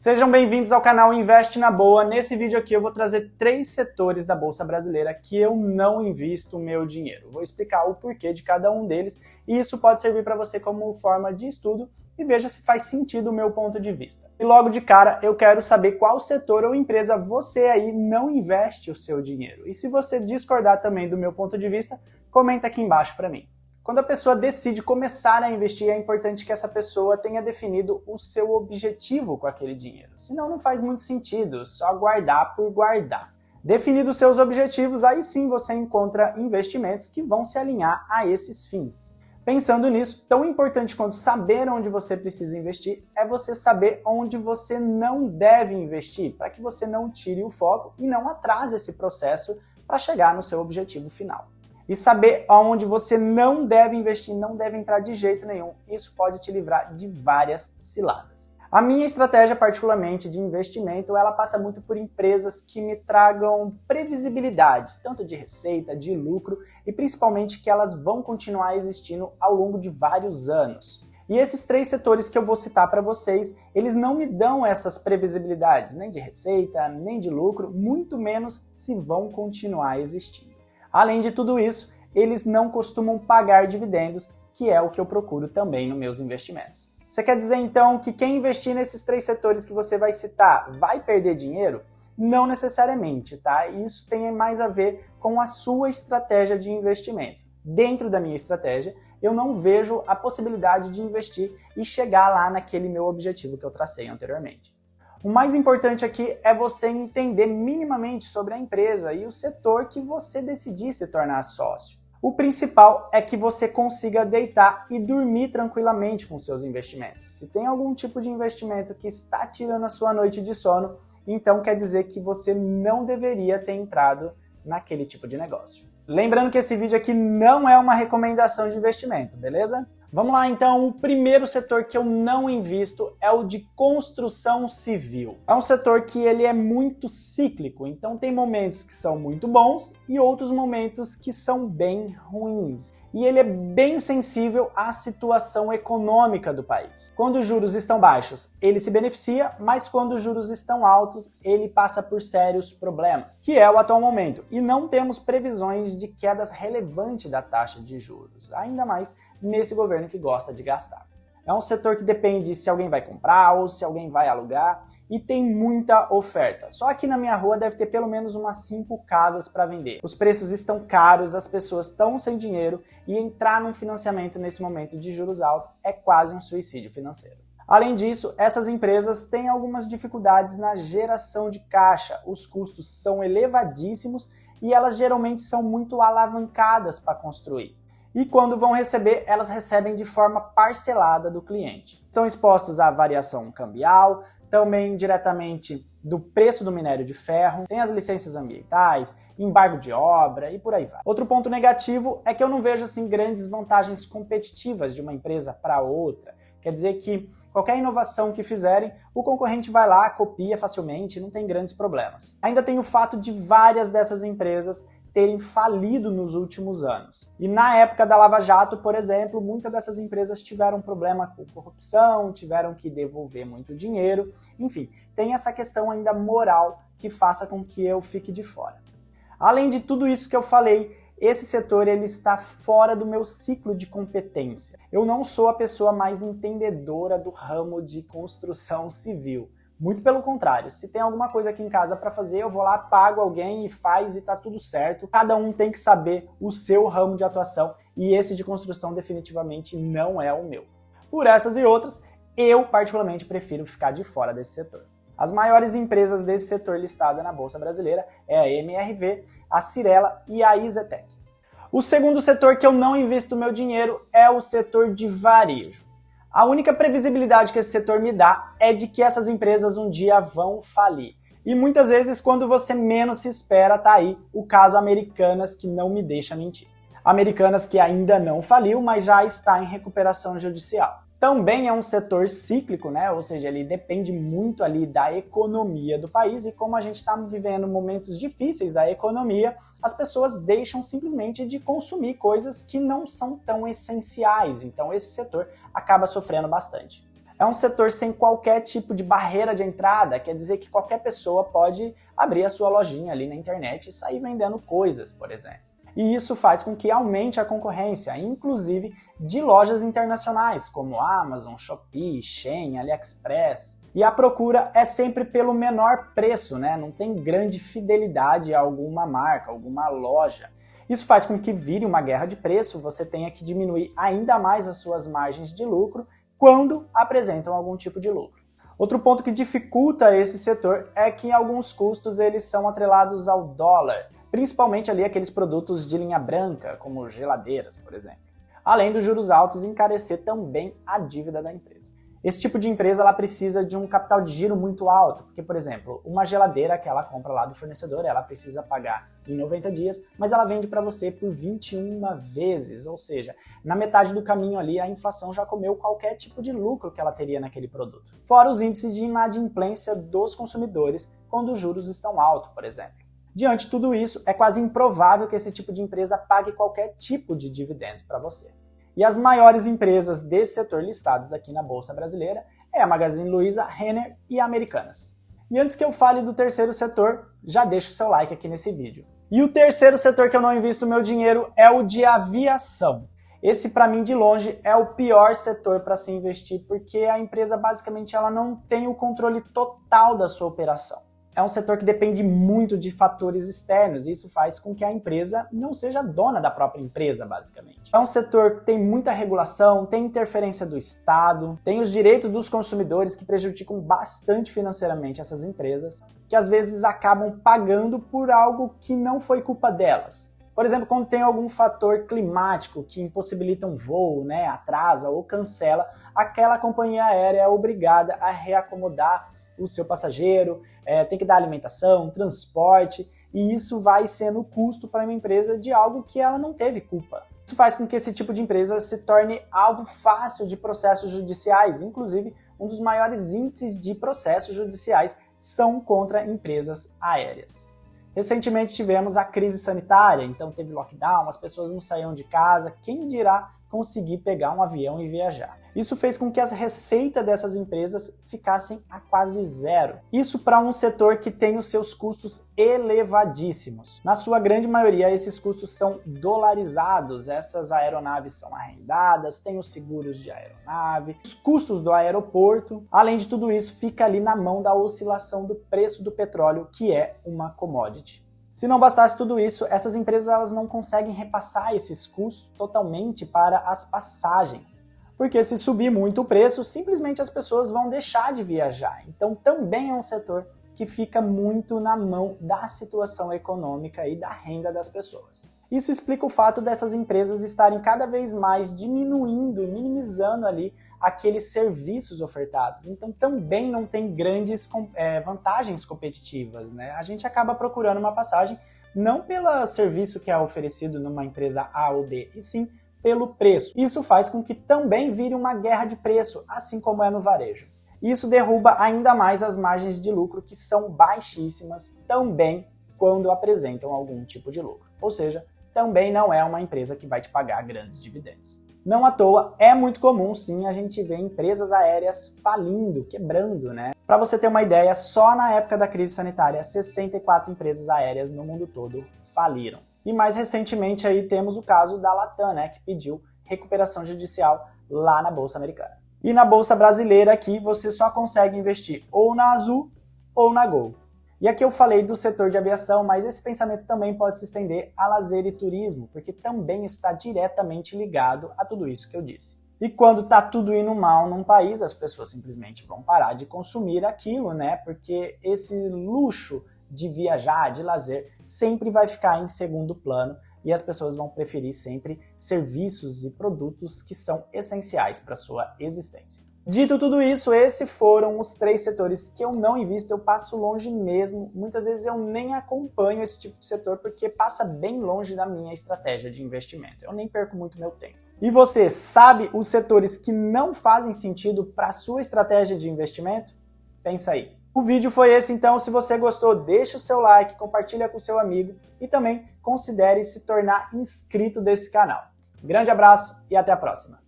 Sejam bem-vindos ao canal Investe na Boa. Nesse vídeo aqui eu vou trazer 3 setores da Bolsa Brasileira que eu não invisto o meu dinheiro. Vou explicar o porquê de cada um deles e isso pode servir para você como forma de estudo e veja se faz sentido o meu ponto de vista. E logo de cara eu quero saber qual setor ou empresa você aí não investe o seu dinheiro. E se você discordar também do meu ponto de vista, comenta aqui embaixo para mim. Quando a pessoa decide começar a investir, é importante que essa pessoa tenha definido o seu objetivo com aquele dinheiro. Senão não faz muito sentido só guardar por guardar. Definidos seus objetivos, aí sim você encontra investimentos que vão se alinhar a esses fins. Pensando nisso, tão importante quanto saber onde você precisa investir é você saber onde você não deve investir, para que você não tire o foco e não atrase esse processo para chegar no seu objetivo final. E saber aonde você não deve investir, não deve entrar de jeito nenhum, isso pode te livrar de várias ciladas. A minha estratégia, particularmente de investimento, ela passa muito por empresas que me tragam previsibilidade, tanto de receita, de lucro, e principalmente que elas vão continuar existindo ao longo de vários anos. E esses 3 setores que eu vou citar para vocês, eles não me dão essas previsibilidades, nem de receita, nem de lucro, muito menos se vão continuar existindo. Além de tudo isso, eles não costumam pagar dividendos, que é o que eu procuro também nos meus investimentos. Você quer dizer então que quem investir nesses 3 setores que você vai citar vai perder dinheiro? Não necessariamente, tá? Isso tem mais a ver com a sua estratégia de investimento. Dentro da minha estratégia, eu não vejo a possibilidade de investir e chegar lá naquele meu objetivo que eu tracei anteriormente. O mais importante aqui é você entender minimamente sobre a empresa e o setor que você decidir se tornar sócio. O principal é que você consiga deitar e dormir tranquilamente com seus investimentos. Se tem algum tipo de investimento que está tirando a sua noite de sono, então quer dizer que você não deveria ter entrado naquele tipo de negócio. Lembrando que esse vídeo aqui não é uma recomendação de investimento, beleza? Vamos lá então, o primeiro setor que eu não invisto é o de construção civil. É um setor que ele é muito cíclico, então tem momentos que são muito bons e outros momentos que são bem ruins. E ele é bem sensível à situação econômica do país. Quando os juros estão baixos, ele se beneficia, mas quando os juros estão altos, ele passa por sérios problemas, que é o atual momento. E não temos previsões de quedas relevantes da taxa de juros, ainda mais nesse governo que gosta de gastar. É um setor que depende se alguém vai comprar ou se alguém vai alugar e tem muita oferta. Só aqui na minha rua deve ter pelo menos umas 5 casas para vender. Os preços estão caros, as pessoas estão sem dinheiro e entrar num financiamento nesse momento de juros altos é quase um suicídio financeiro. Além disso, essas empresas têm algumas dificuldades na geração de caixa. Os custos são elevadíssimos e elas geralmente são muito alavancadas para construir. E quando vão receber, elas recebem de forma parcelada do cliente. Estão expostos à variação cambial, também diretamente do preço do minério de ferro, tem as licenças ambientais, embargo de obra e por aí vai. Outro ponto negativo é que eu não vejo assim grandes vantagens competitivas de uma empresa para outra. Quer dizer que qualquer inovação que fizerem, o concorrente vai lá, copia facilmente, não tem grandes problemas. Ainda tem o fato de várias dessas empresas terem falido nos últimos anos. E na época da Lava Jato, por exemplo, muitas dessas empresas tiveram problema com corrupção, tiveram que devolver muito dinheiro, enfim, tem essa questão ainda moral que faça com que eu fique de fora. Além de tudo isso que eu falei, esse setor ele está fora do meu ciclo de competência. Eu não sou a pessoa mais entendedora do ramo de construção civil. Muito pelo contrário, se tem alguma coisa aqui em casa para fazer, eu vou lá, pago alguém e faz e tá tudo certo. Cada um tem que saber o seu ramo de atuação e esse de construção definitivamente não é o meu. Por essas e outras, eu particularmente prefiro ficar de fora desse setor. As maiores empresas desse setor listada na Bolsa Brasileira é a MRV, a Cyrela e a EZTEC. O segundo setor que eu não invisto meu dinheiro é o setor de varejo. A única previsibilidade que esse setor me dá é de que essas empresas um dia vão falir. E muitas vezes, quando você menos se espera, tá aí o caso Americanas, que não me deixa mentir. Americanas que ainda não faliu, mas já está em recuperação judicial. Também é um setor cíclico, né? Ou seja, ele depende muito ali da economia do país e como a gente está vivendo momentos difíceis da economia, as pessoas deixam simplesmente de consumir coisas que não são tão essenciais. Então esse setor acaba sofrendo bastante. É um setor sem qualquer tipo de barreira de entrada, quer dizer que qualquer pessoa pode abrir a sua lojinha ali na internet e sair vendendo coisas, por exemplo. E isso faz com que aumente a concorrência, inclusive de lojas internacionais, como Amazon, Shopee, Shein, AliExpress. E a procura é sempre pelo menor preço, né? Não tem grande fidelidade a alguma marca, alguma loja. Isso faz com que vire uma guerra de preço, você tenha que diminuir ainda mais as suas margens de lucro quando apresentam algum tipo de lucro. Outro ponto que dificulta esse setor é que alguns custos eles são atrelados ao dólar, principalmente ali aqueles produtos de linha branca, como geladeiras, por exemplo. Além dos juros altos encarecer também a dívida da empresa. Esse tipo de empresa ela precisa de um capital de giro muito alto, porque, por exemplo, uma geladeira que ela compra lá do fornecedor, ela precisa pagar em 90 dias, mas ela vende para você por 21 vezes, ou seja, na metade do caminho ali a inflação já comeu qualquer tipo de lucro que ela teria naquele produto. Fora os índices de inadimplência dos consumidores quando os juros estão altos, por exemplo. Diante de tudo isso, é quase improvável que esse tipo de empresa pague qualquer tipo de dividendos para você. E as maiores empresas desse setor listadas aqui na Bolsa Brasileira é a Magazine Luiza, Renner e Americanas. E antes que eu fale do terceiro setor, já deixa o seu like aqui nesse vídeo. E o terceiro setor que eu não invisto meu dinheiro é o de aviação. Esse, para mim, de longe, é o pior setor para se investir, porque a empresa, basicamente, ela não tem o controle total da sua operação. É um setor que depende muito de fatores externos e isso faz com que a empresa não seja dona da própria empresa, basicamente. É um setor que tem muita regulação, tem interferência do Estado, tem os direitos dos consumidores que prejudicam bastante financeiramente essas empresas, que às vezes acabam pagando por algo que não foi culpa delas. Por exemplo, quando tem algum fator climático que impossibilita um voo, atrasa ou cancela, aquela companhia aérea é obrigada a reacomodar o seu passageiro, tem que dar alimentação, transporte, e isso vai sendo o custo para uma empresa de algo que ela não teve culpa. Isso faz com que esse tipo de empresa se torne alvo fácil de processos judiciais, inclusive um dos maiores índices de processos judiciais são contra empresas aéreas. Recentemente tivemos a crise sanitária, então teve lockdown, as pessoas não saíam de casa, quem dirá conseguir pegar um avião e viajar. Isso fez com que as receitas dessas empresas ficassem a quase zero. Isso para um setor que tem os seus custos elevadíssimos. Na sua grande maioria, esses custos são dolarizados. Essas aeronaves são arrendadas, tem os seguros de aeronave, os custos do aeroporto. Além de tudo isso, fica ali na mão da oscilação do preço do petróleo, que é uma commodity. Se não bastasse tudo isso, essas empresas elas não conseguem repassar esses custos totalmente para as passagens. Porque se subir muito o preço, simplesmente as pessoas vão deixar de viajar. Então também é um setor que fica muito na mão da situação econômica e da renda das pessoas. Isso explica o fato dessas empresas estarem cada vez mais diminuindo, minimizando ali aqueles serviços ofertados. Então também não tem grandes vantagens competitivas, né? A gente acaba procurando uma passagem não pelo serviço que é oferecido numa empresa A ou B, e sim pelo preço. Isso faz com que também vire uma guerra de preço, assim como é no varejo. Isso derruba ainda mais as margens de lucro, que são baixíssimas também quando apresentam algum tipo de lucro. Ou seja, também não é uma empresa que vai te pagar grandes dividendos. Não à toa, é muito comum sim a gente ver empresas aéreas falindo, quebrando, né? Para você ter uma ideia, só na época da crise sanitária, 64 empresas aéreas no mundo todo faliram. E mais recentemente aí temos o caso da Latam, né, que pediu recuperação judicial lá na Bolsa Americana. E na Bolsa Brasileira aqui você só consegue investir ou na Azul ou na Gol. E aqui eu falei do setor de aviação, mas esse pensamento também pode se estender a lazer e turismo, porque também está diretamente ligado a tudo isso que eu disse. E quando está tudo indo mal num país, as pessoas simplesmente vão parar de consumir aquilo, né? Porque esse luxo de viajar, de lazer, sempre vai ficar em segundo plano e as pessoas vão preferir sempre serviços e produtos que são essenciais para a sua existência. Dito tudo isso, esses foram os 3 setores que eu não invisto, eu passo longe mesmo. Muitas vezes eu nem acompanho esse tipo de setor porque passa bem longe da minha estratégia de investimento. Eu nem perco muito meu tempo. E você sabe os setores que não fazem sentido para a sua estratégia de investimento? Pensa aí. O vídeo foi esse, então se você gostou, deixa o seu like, compartilha com seu amigo e também considere se tornar inscrito desse canal. Grande abraço e até a próxima!